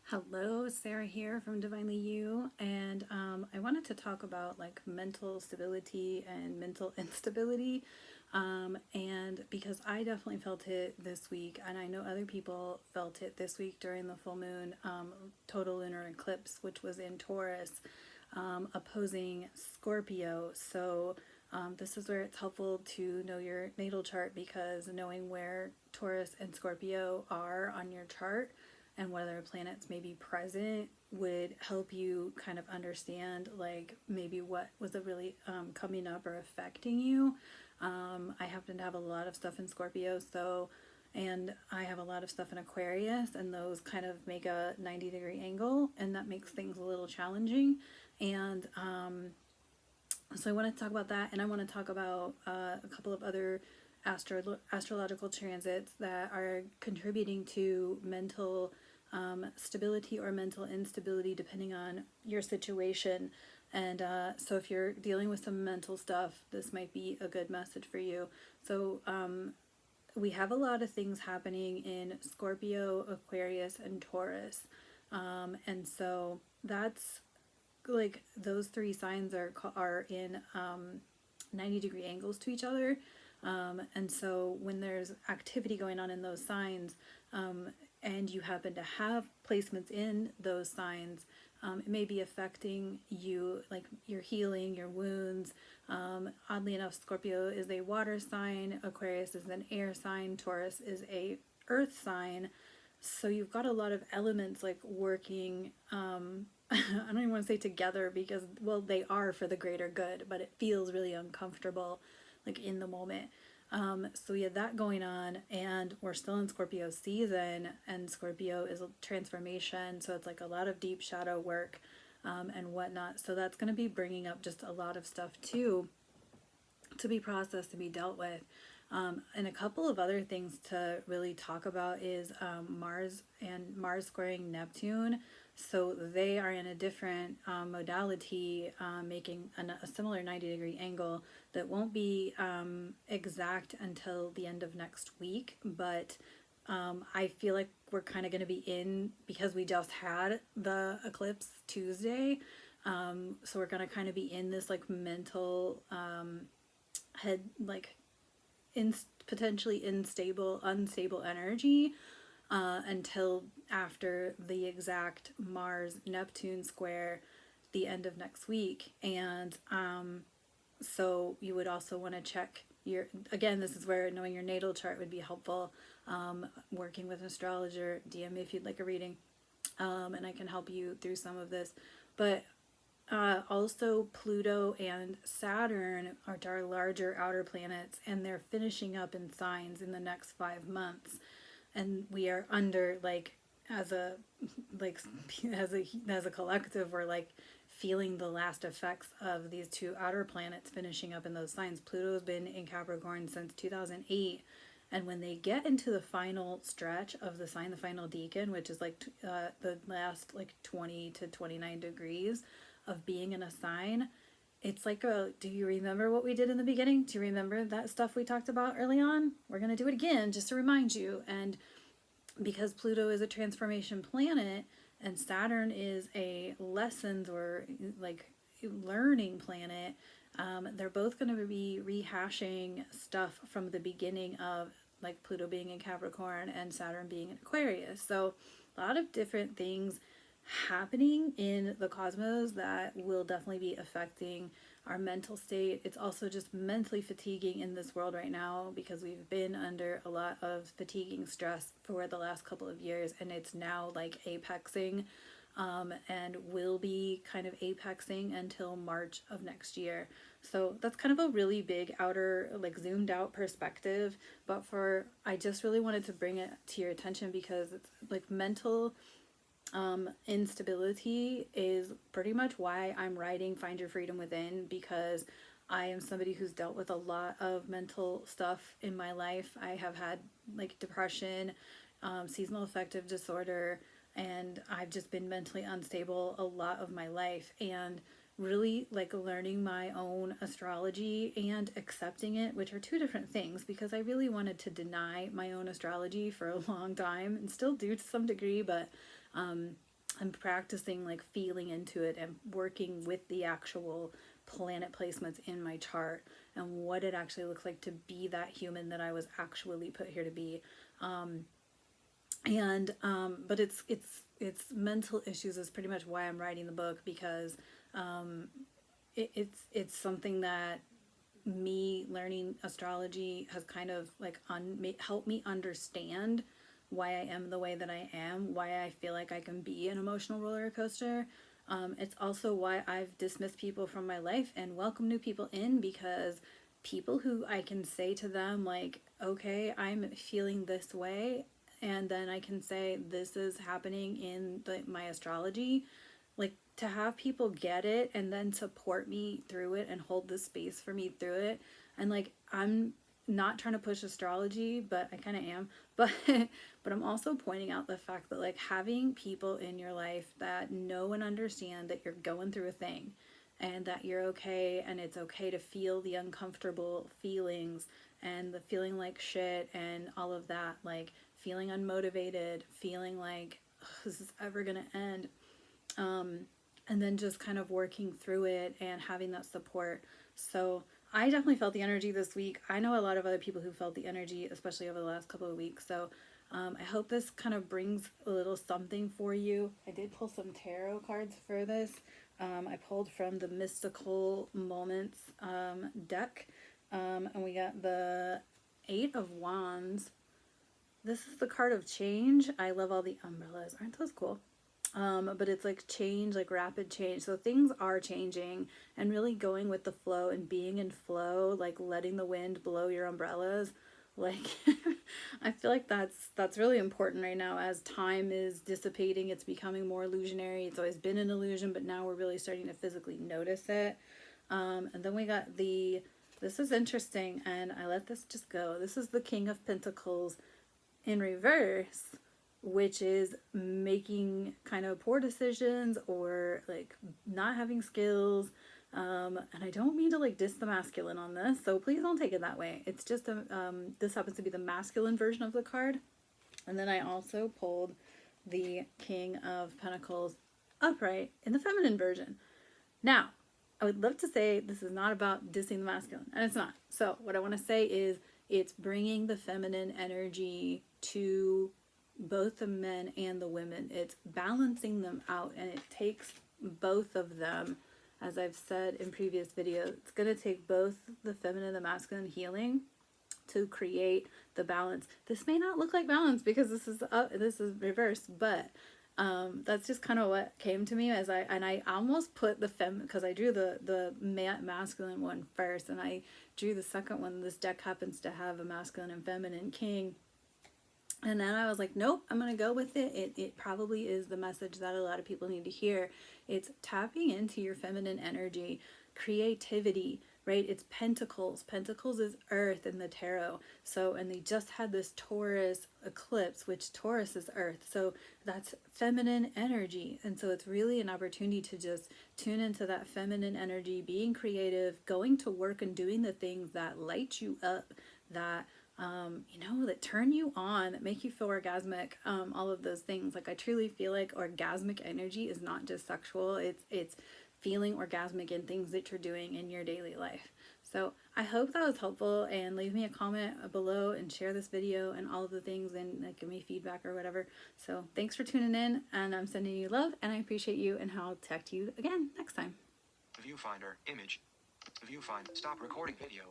Hello, Sarah here from Divinely You, and I wanted to talk about like mental stability and mental instability, and because I definitely felt it this week, and I know other people felt it this week during the full moon total lunar eclipse, which was in Taurus, opposing Scorpio. So this is where it's helpful to know your natal chart because knowing where Taurus and Scorpio are on your chart and what other planets may be present would help you kind of understand like maybe what was really coming up or affecting you. I happen to have a lot of stuff in Scorpio, so and I have a lot of stuff in Aquarius, and those kind of make a 90-degree angle, and that makes things a little challenging. And so I want to talk about that, and I want to talk about a couple of other astrological transits that are contributing to mental stability or mental instability depending on your situation. And so if you're dealing with some mental stuff, this might be a good message for you. So we have a lot of things happening in Scorpio, Aquarius, and Taurus. And so that's like those three signs are in 90-degree angles to each other. And so when there's activity going on in those signs, and you happen to have placements in those signs, it may be affecting you, like your healing, your wounds. Oddly enough, Scorpio is a water sign, Aquarius is an air sign, Taurus is a earth sign. So you've got a lot of elements like working. I don't even want to say together because, well, they are for the greater good, but it feels really uncomfortable, like in the moment. So we had that going on, and we're still in Scorpio season, and Scorpio is a transformation, so it's like a lot of deep shadow work and whatnot. So that's going to be bringing up just a lot of stuff too to be processed, to be dealt with. And a couple of other things to really talk about is Mars and Mars squaring Neptune. So they are in a different modality, making a similar 90-degree angle that won't be exact until the end of next week. But I feel like we're kind of going to be in because we just had the eclipse Tuesday. So we're going to kind of be in this like mental head, like in potentially unstable energy until after the exact Mars Neptune square the end of next week. And so you would also want to check your, again, this is where knowing your natal chart would be helpful. Working with an astrologer, DM me if you'd like a reading, and I can help you through some of this. But also, Pluto and Saturn are our larger outer planets, and they're finishing up in signs in the next 5 months. And we are under like as a like as a collective, we're like feeling the last effects of these two outer planets finishing up in those signs. Pluto's been in Capricorn since 2008. And when they get into the final stretch of the sign, the final decan, which is like the last like 20 to 29 degrees of being in a sign, it's like a, do you remember what we did in the beginning? Do you remember that stuff we talked about early on? We're going to do it again just to remind you. And because Pluto is a transformation planet and Saturn is a lessons or like learning planet, they're both going to be rehashing stuff from the beginning of like Pluto being in Capricorn and Saturn being in Aquarius. So a lot of different things happening in the cosmos that will definitely be affecting our mental state. It's also just mentally fatiguing in this world right now because we've been under a lot of fatiguing stress for the last couple of years, and it's now like apexing, and will be kind of apexing until March of next year. So that's kind of a really big outer, like zoomed out perspective. But for, I just really wanted to bring it to your attention because it's like mental instability is pretty much why I'm writing Find Your Freedom Within, because I am somebody who's dealt with a lot of mental stuff in my life. I have had like depression, seasonal affective disorder, and I've just been mentally unstable a lot of my life. And really like learning my own astrology and accepting it, which are two different things, because I really wanted to deny my own astrology for a long time and still do to some degree, but I'm practicing like feeling into it and working with the actual planet placements in my chart and what it actually looks like to be that human that I was actually put here to be. But it's mental issues is pretty much why I'm writing the book, because it's something that me learning astrology has kind of like helped me understand why I am the way that I am, why I feel like I can be an emotional roller coaster. It's also why I've dismissed people from my life and welcome new people in, because people who I can say to them, like, okay, I'm feeling this way, and then I can say, this is happening in my astrology, like to have people get it and then support me through it and hold the space for me through it. And like, I'm not trying to push astrology, but I kind of am, but but I'm also pointing out the fact that like having people in your life that know and understand that you're going through a thing and that you're okay, and it's okay to feel the uncomfortable feelings and the feeling like shit and all of that, like feeling unmotivated, feeling like, is this ever gonna end? And then just kind of working through it and having that support. So I definitely felt the energy this week. I know a lot of other people who felt the energy, especially over the last couple of weeks. So I hope this kind of brings a little something for you. I did pull some tarot cards for this. I pulled from the Mystical Moments deck, and we got the Eight of Wands. This is the card of change. I love all the umbrellas. Aren't those cool? But it's like change, like rapid change. So things are changing, and really going with the flow and being in flow, like letting the wind blow your umbrellas. Like I feel like that's really important right now as time is dissipating. It's becoming more illusionary. It's always been an illusion, but now we're really starting to physically notice it. And then we got this is interesting, and I let this just go. This is the King of Pentacles in reverse, which is making kind of poor decisions or like not having skills. And I don't mean to like diss the masculine on this, so please don't take it that way. It's just this happens to be the masculine version of the card. And then I also pulled the King of Pentacles upright in the feminine version. Now, I would love to say this is not about dissing the masculine, and it's not. So what I want to say is it's bringing the feminine energy to both the men and the women. It's balancing them out, and it takes both of them. As I've said in previous videos, it's going to take both the feminine and the masculine healing to create the balance. This may not look like balance because this is reversed, but that's just kind of what came to me as I almost put the because I drew the masculine one first, and I drew the second one. This deck happens to have a masculine and feminine king. And then I was like, nope, I'm going to go with it. It probably is the message that a lot of people need to hear. It's tapping into your feminine energy, creativity, right? It's Pentacles. Pentacles is Earth in the tarot. So, and they just had this Taurus eclipse, which Taurus is Earth. So that's feminine energy. And so it's really an opportunity to just tune into that feminine energy, being creative, going to work and doing the things that light you up, that that turn you on, that make you feel orgasmic, all of those things. Like I truly feel like orgasmic energy is not just sexual, it's feeling orgasmic in things that you're doing in your daily life. So I hope that was helpful, and leave me a comment below and share this video and all of the things, and like give me feedback or whatever. So thanks for tuning in, and I'm sending you love, and I appreciate you, and I'll talk to you again next time. Viewfinder image. Viewfinder. Stop recording video.